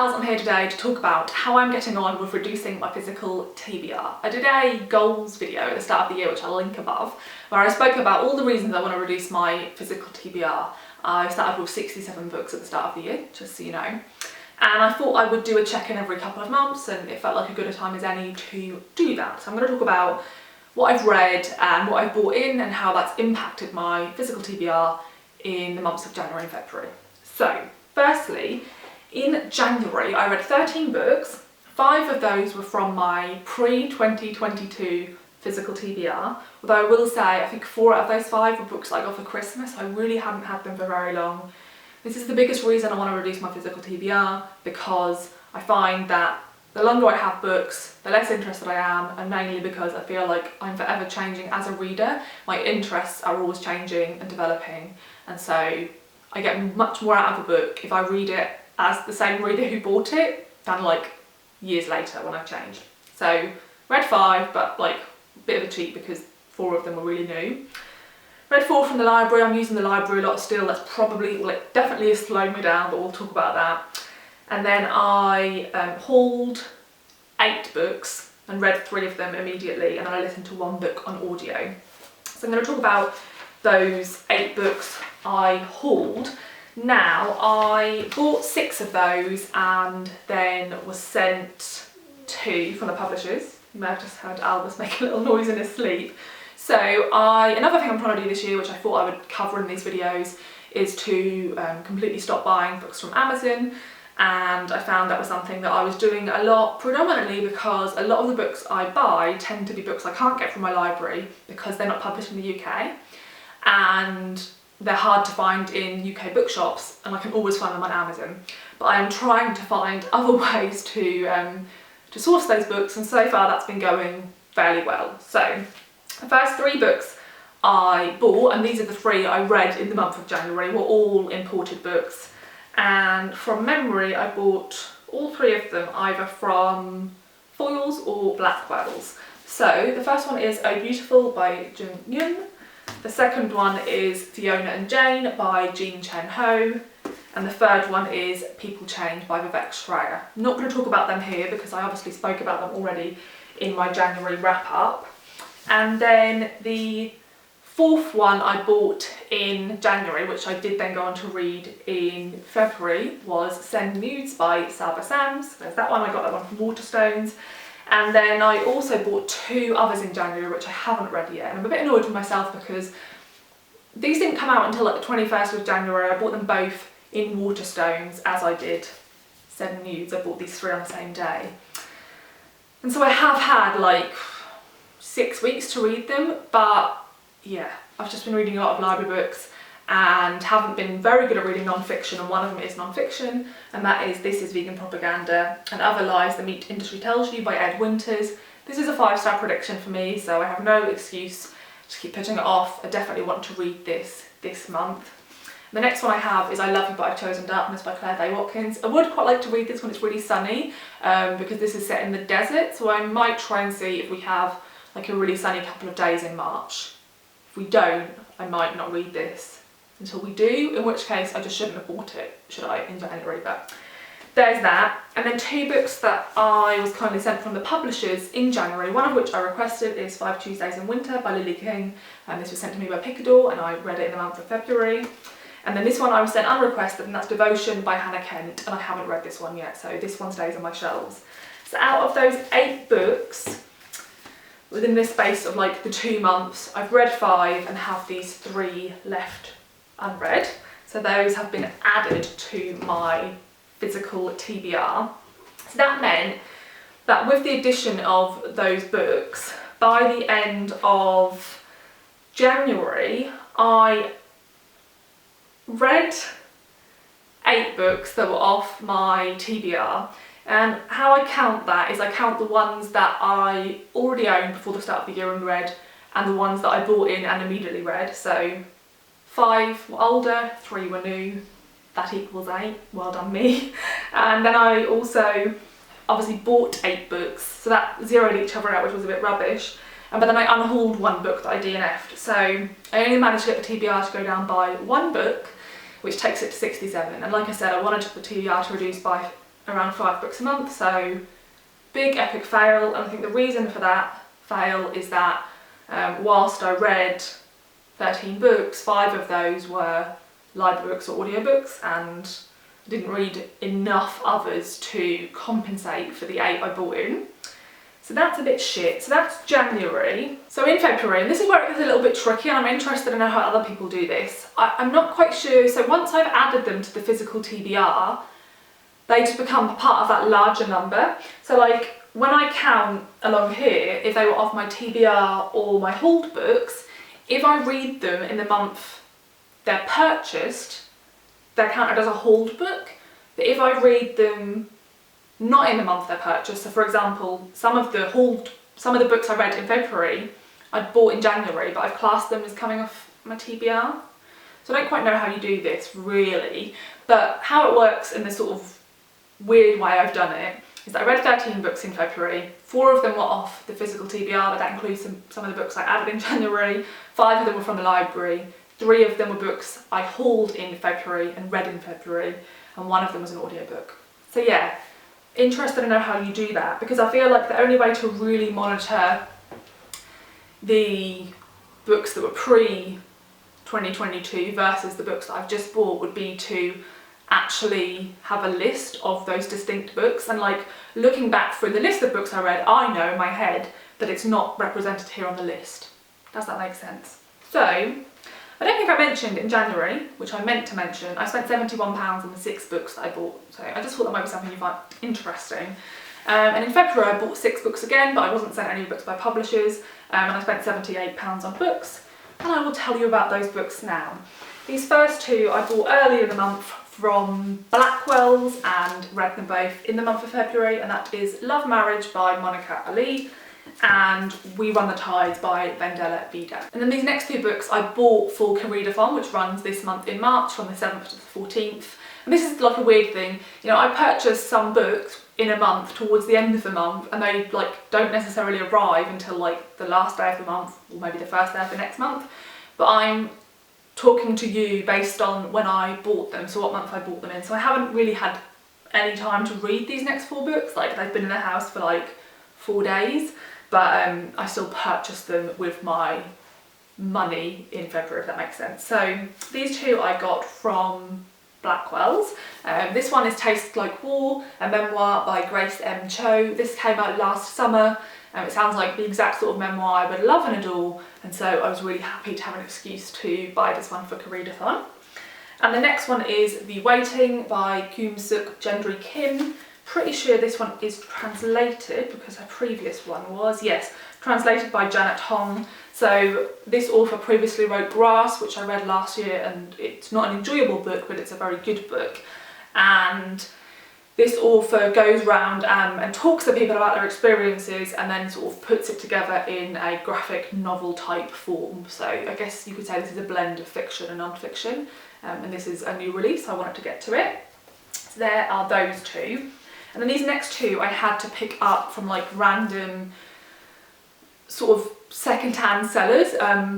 pals, I'm here today to talk about how I'm getting on with reducing my physical TBR. I did a goals video at the start of the year, which I'll link above, where I spoke about all the reasons I want to reduce my physical TBR. I started with 67 books at the start of the year, just so you know. And I thought I would do a check-in every couple of months, and it felt like a good a time as any to do that. So I'm going to talk about what I've read and what I've bought in and how that's impacted my physical TBR in the months of January and February. So, firstly, in January, I read 13 books. 5 of those were from my pre-2022 physical TBR. Although I will say, I think 4 out of those 5 were books I got for Christmas. I really hadn't had them for very long. This is the biggest reason I want to reduce my physical TBR, because I find that the longer I have books, the less interested I am, and mainly because I feel like I'm forever changing as a reader. My interests are always changing and developing, and so I get much more out of a book if I read it as the same reader who bought it than like years later when I've changed. So read 5, but like a bit of a cheat because 4 of them were really new. Read 4 from the library. I'm using the library a lot still. That's probably, well, it definitely has slowed me down, but we'll talk about that. And then I hauled 8 books and read 3 of them immediately, and then I listened to 1 book on audio. So I'm going to talk about those 8 books I hauled. Now, I bought 6 of those and then was sent 2 from the publishers. You may have just heard Albus make a little noise in his sleep. So another thing I'm trying to do this year, which I thought I would cover in these videos, is to completely stop buying books from Amazon. And I found that was something that I was doing a lot, predominantly because a lot of the books I buy tend to be books I can't get from my library because they're not published in the UK. And they're hard to find in UK bookshops, and I can always find them on Amazon. But I am trying to find other ways to source those books, and so far that's been going fairly well. So the first 3 books I bought, and these are the 3 I read in the month of January, were all imported books. And from memory, I bought all 3 of them either from Foyles or Blackwell's. So the first one is Oh Beautiful by Jung Yun. The second one is Fiona and Jane by Chen, and the third one is People Change by Vivek Shraya. I'm not going to talk about them here because I obviously spoke about them already in my January wrap up. And then the 4th one I bought in January, which I did then go on to read in February, was Nudes by Saba. There's that one. I got that one from Waterstones. And then I also bought 2 others in January, which I haven't read yet. And I'm a bit annoyed with myself because these didn't come out until like the 21st of January. I bought them both in Waterstones, as I did Nudes. I bought these 3 on the same day. And so I have had like 6 weeks to read them, but yeah, I've just been reading a lot of library books and haven't been very good at reading non-fiction, and one of them is non-fiction, and that is This Is Vegan Propaganda and Other Lies the Meat Industry Tells You by Ed Winters. This is a 5-star prediction for me, so I have no excuse to keep putting it off. I definitely want to read this month. The next one I have is I Love You But I've Chosen Darkness by Watkins. I would quite like to read this when it's really sunny, because this is set in the desert, so I might try and see if we have like a really sunny couple of days in March. If we don't, I might not read this until we do, in which case I just shouldn't have bought it, should I, in January. But there's that. And then 2 books that I was kindly sent from the publishers in January, one of which I requested is 5 Tuesdays in Winter by Keum, and this was sent to me by Picador, and I read it in the month of February. And then this one I was sent unrequested, and that's Devotion by Hannah Kent, and I haven't read this one yet, so this one stays on my shelves. So out of those 8 books, within this space of like the 2 months, I've read 5 and have these 3 left unread. So those have been added to my physical TBR. So that meant that with the addition of those books, by the end of January, I read 8 books that were off my TBR. And how I count that is I count the ones that I already owned before the start of the year and read, and the ones that I bought in and immediately read. So 5 were older, 3 were new, that equals 8, well done me. And then I also obviously bought 8 books, so that zeroed each other out, which was a bit rubbish. But then I unhauled 1 book that I DNF'd. So I only managed to get the TBR to go down by 1 book, which takes it to 67. And like I said, I wanted the TBR to reduce by around 5 books a month, so big epic fail. And I think the reason for that fail is that whilst I read 13 books, 5 of those were library books or audiobooks, and I didn't read enough others to compensate for the 8 I bought in. So that's a bit shit. So that's January. So in February, and this is where it gets a little bit tricky, and I'm interested to know how other people do this. I'm not quite sure. So once I've added them to the physical TBR, they just become part of that larger number. So like when I count along here, if they were off my TBR or my hauled books, if I read them in the month they're purchased, they're counted as a hauled book. But if I read them not in the month they're purchased, so for example, some of the books I read in February, I'd bought in January, but I've classed them as coming off my TBR. So I don't quite know how you do this really, but how it works in the sort of weird way I've done it is that I read 13 books in February, 4 of them were off the physical TBR, but that includes some of the books I added in January, 5 of them were from the library, 3 of them were books I hauled in February and read in February, and 1 of them was an audiobook. So yeah, interested to know how you do that, because I feel like the only way to really monitor the books that were pre-2022 versus the books that I've just bought would be to actually have a list of those distinct books, and like looking back through the list of books I read, I know in my head that it's not represented here on the list. Does that make sense? So I don't think I mentioned in January, which I meant to mention, I spent £71 on the 6 books that I bought, so I just thought that might be something you find interesting. And in February I bought 6 books again, but I wasn't sent any books by publishers, and I spent £78 on books, and I will tell you about those books now. These first 2 I bought earlier in the month from Blackwell's and read them both in the month of February, and that is Love Marriage by Monica Ali and We Run the Tides by Vendela Vida. And then these next 2 books I bought for Readathon, which runs this month in March from the 7th to the 14th. And this is like a weird thing, you know, I purchase some books in a month towards the end of the month, and they like don't necessarily arrive until like the last day of the month or maybe the first day of the next month, but I'm talking to you based on when I bought them, so what month I bought them in. So I haven't really had any time to read these next 4 books, like they've been in the house for like 4 days, but I still purchased them with my money in February, if that makes sense. So these 2 I got from Blackwell's. This one is Taste Like War, a memoir by Grace M. Cho. This came out last summer. It sounds like the exact sort of memoir I would love and adore, and so I was really happy to have an excuse to buy this one for Readathon. And the next one is The Waiting by Keum Gendry Kim. Pretty sure this one is translated, because her previous one was, yes, translated by Janet Hong. So this author previously wrote Grass, which I read last year, and it's not an enjoyable book, but it's a very good book. And this author goes round and talks to people about their experiences and then sort of puts it together in a graphic novel type form. So I guess you could say this is a blend of fiction and non-fiction, and this is a new release, so I wanted to get to it. So there are those 2. And then these next 2 I had to pick up from like random sort of second-hand sellers,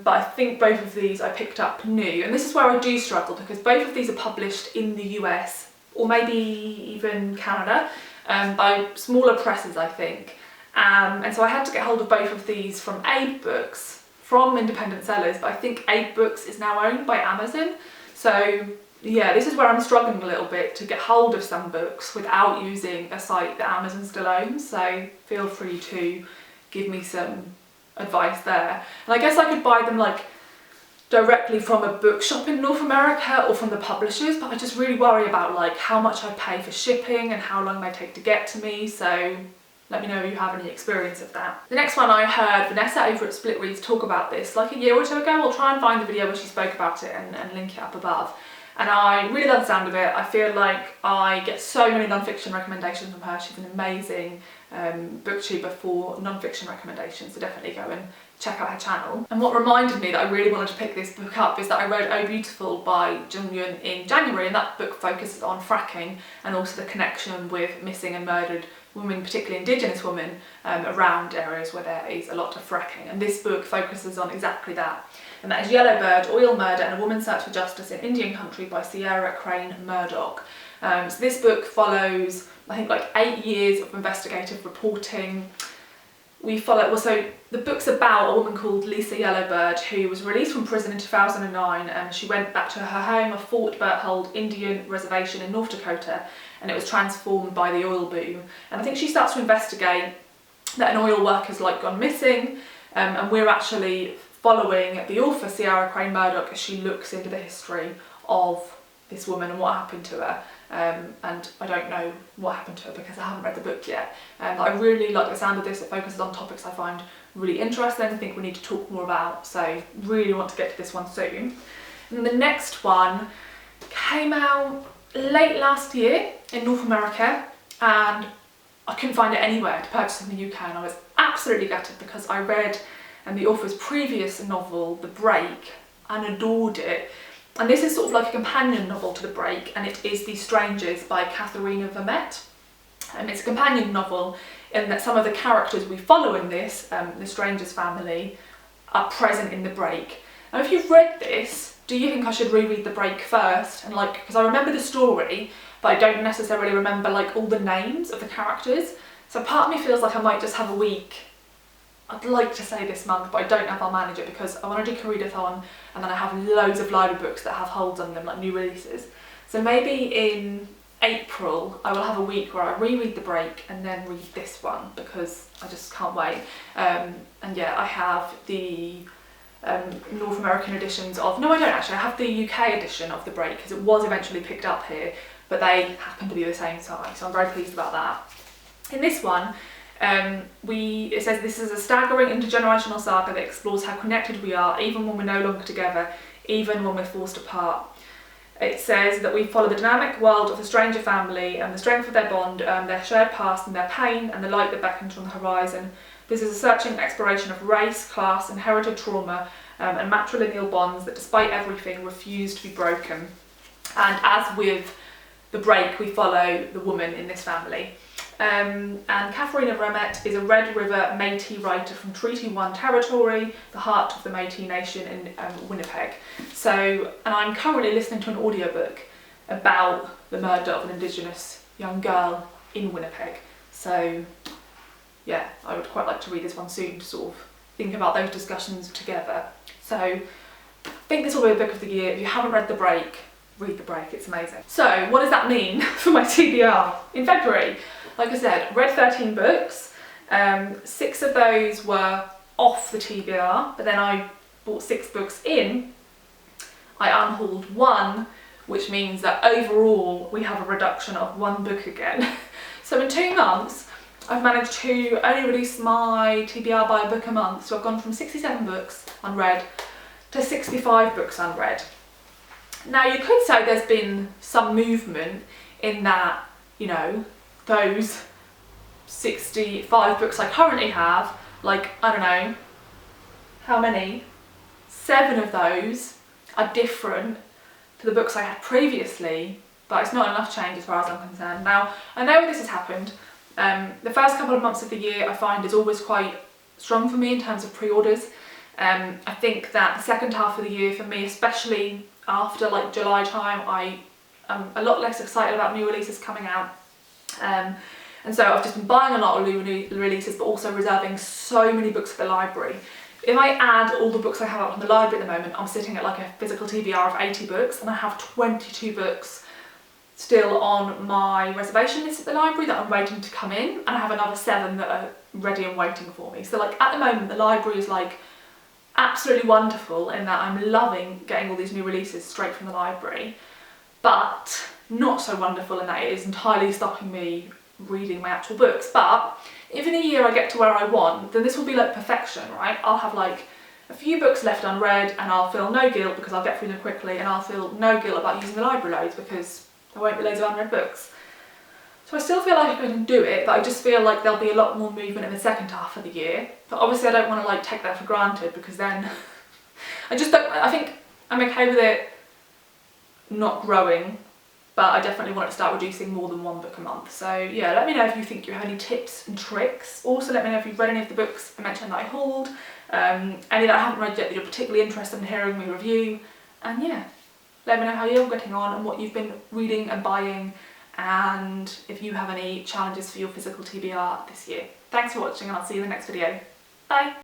but I think both of these I picked up new. And this is where I do struggle, because both of these are published in the US, or maybe even Canada, by smaller presses, I think. And so I had to get hold of both of these from Abe Books, from independent sellers, but I think Abe Books is now owned by Amazon. So yeah, this is where I'm struggling a little bit to get hold of some books without using a site that Amazon still owns, so feel free to give me some advice there. And I guess I could buy them like directly from a bookshop in North America or from the publishers, but I just really worry about like how much I pay for shipping and how long they take to get to me, so let me know if you have any experience of that. The next one, I heard Vanessa over at Split Reads talk about this like a year or 2 ago. I'll try and find the video where she spoke about it and link it up above. And I really love the sound of it. I feel like I get so many non-fiction recommendations from her. She's an amazing booktuber for non-fiction recommendations, so definitely go and check out her channel. And what reminded me that I really wanted to pick this book up is that I read Oh Beautiful by Jung Yun in January, and that book focuses on fracking and also the connection with missing and murdered women, particularly Indigenous women, around areas where there is a lot of fracking. And this book focuses on exactly that. And that is Yellowbird, Oil Murder and a Woman's Search for Justice in Indian Country by Sierra Crane Murdoch. So this book follows, I think, like 8 years of investigative reporting. We follow, well, so the book's about a woman called Lisa Yellowbird who was released from prison in 2009, and she went back to her home of Fort Berthold Indian Reservation in North Dakota, and it was transformed by the oil boom. And I think she starts to investigate that an oil worker's like gone missing, and we're actually following the author Ciara Crane Murdoch as she looks into the history of this woman and what happened to her. And I don't know what happened to her because I haven't read the book yet. I really like the sound of this. It focuses on topics I find really interesting, I think we need to talk more about, so really want to get to this one soon. And the next one came out late last year in North America, and I couldn't find it anywhere to purchase in the UK, and I was absolutely gutted because I read the author's previous novel, The Break, and adored it. And this is sort of like a companion novel to The Break, and it is The Strangers by Katherena Vermette. It's a companion novel in that some of the characters we follow in this, the Strangers family, are present in The Break. Now if you've read this, do you think I should reread The Break first? And like, because I remember the story, but I don't necessarily remember like all the names of the characters. So part of me feels like I might just have a week. I'd like to say this month, but I don't know if I'll manage it because I want to do Readathon, and then I have loads of library books that have holds on them, like new releases. So maybe in April I will have a week where I reread The Break and then read this one because I just can't wait. And yeah, I have the North American editions of, no I don't actually, I have the UK edition of The Break because it was eventually picked up here, but they happen to be the same size, so I'm very pleased about that. In this one, it says this is a staggering intergenerational saga that explores how connected we are even when we're no longer together, even when we're forced apart. It says that we follow the dynamic world of the stranger family and the strength of their bond, their shared past and their pain and the light that beckons from the horizon. This is a searching exploration of race, class, inherited trauma and matrilineal bonds that despite everything refuse to be broken. And as with The Break, we follow the woman in this family. And Katherena Vermette is a Red River Métis writer from Treaty 1 territory, the heart of the Métis Nation in Winnipeg. So, and I'm currently listening to an audiobook about the murder of an Indigenous young girl in Winnipeg. So yeah, I would quite like to read this one soon to sort of think about those discussions together. So I think this will be a book of the year. If you haven't read The Break, read The Break, it's amazing. So what does that mean for my TBR? In February, like I said, read 13 books, 6 of those were off the TBR, but then I bought 6 books in. I unhauled 1, which means that overall we have a reduction of 1 book again. So in 2 months, I've managed to only release my TBR by a book a month, so I've gone from 67 books unread to 65 books unread. Now you could say there's been some movement in that, you know, those 65 books I currently have, like, I don't know, how many? 7 of those are different to the books I had previously, but it's not enough change as far as I'm concerned. Now, I know this has happened. The first couple of months of the year I find is always quite strong for me in terms of pre-orders. I think that the second half of the year for me, especially after like July time, I am a lot less excited about new releases coming out. And so I've just been buying a lot of new releases, but also reserving so many books for the library. If I add all the books I have out from the library at the moment, I'm sitting at like a physical TBR of 80 books, and I have 22 books still on my reservation list at the library that I'm waiting to come in, and I have another 7 that are ready and waiting for me. So like at the moment the library is like absolutely wonderful in that I'm loving getting all these new releases straight from the library, but not so wonderful in that it is entirely stopping me reading my actual books. But if in a year I get to where I want, then this will be like perfection, right? I'll have like a few books left unread and I'll feel no guilt because I'll get through them quickly, and I'll feel no guilt about using the library loads because there won't be loads of unread books. So I still feel like I can do it, but I just feel like there'll be a lot more movement in the second half of the year. But obviously I don't want to like take that for granted because then I just don't, I think I'm okay with it not growing, but I definitely want it to start reducing more than 1 book a month. So yeah, let me know if you think you have any tips and tricks. Also let me know if you've read any of the books I mentioned that I hauled, any that I haven't read yet that you're particularly interested in hearing me review, and yeah, Let me know how you're getting on and what you've been reading and buying, and if you have any challenges for your physical TBR this year. Thanks for watching, and I'll see you in the next video. Bye!